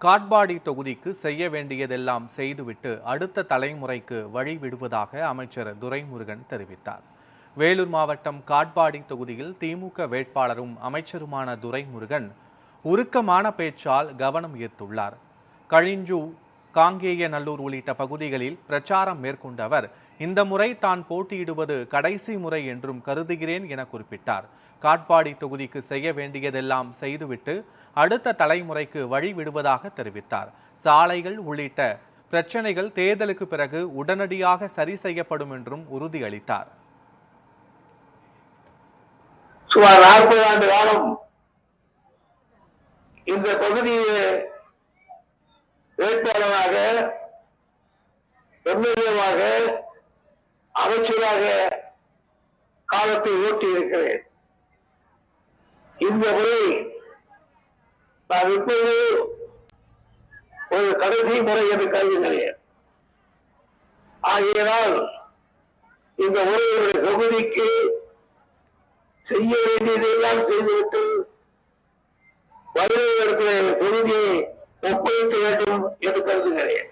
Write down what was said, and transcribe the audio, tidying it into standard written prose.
காட்பாடி தொகுதிக்கு செய்ய வேண்டியதெல்லாம் செய்துவிட்டு அடுத்த தலைமுறைக்கு வழி விடுவதாக அமைச்சர் துரைமுருகன் தெரிவித்தார். வேலூர் மாவட்டம் காட்பாடி தொகுதியில் திமுக வேட்பாளரும் அமைச்சருமான துரைமுருகன் உருக்கமான பேச்சால் கவனம் ஈர்த்துள்ளார். கழிஞ்சு, காங்கேயநல்லூர் உள்ளிட்ட பகுதிகளில் பிரச்சாரம் மேற்கொண்ட அவர் இந்த முறை தான் போட்டியிடுவது கடைசி முறை என்றும் கருதுகிறேன் என குறிப்பிட்டார். காட்பாடி தொகுதிக்கு செய்ய வேண்டியதெல்லாம் செய்துவிட்டு அடுத்த தலைமுறைக்கு வழி விடுவதாக தெரிவித்தார். சாலைகள் உள்ளிட்ட பிரச்சனைகள் தேர்தலுக்கு பிறகு உடனடியாக சரி செய்யப்படும் என்றும் உறுதியளித்தார். சுமார் 40 ஆண்டு காலம் இந்த தொகுதியில் வேட்பாளராக, எம்எல்ஏவாக, அமைச்சராக காலத்தை ஓட்டி இருக்கிறேன். இந்த முறை நான் இப்போது ஒரு கடைசி முறை என்று கருதுகிறேன். ஆகையினால் இந்த முறையுடைய தொகுதிக்கு செய்ய வேண்டியதெல்லாம் செய்துவிட்டு வருகிற தொகுதியை ஒப்படைக்க வேண்டும் என்று கருதுகிறேன்.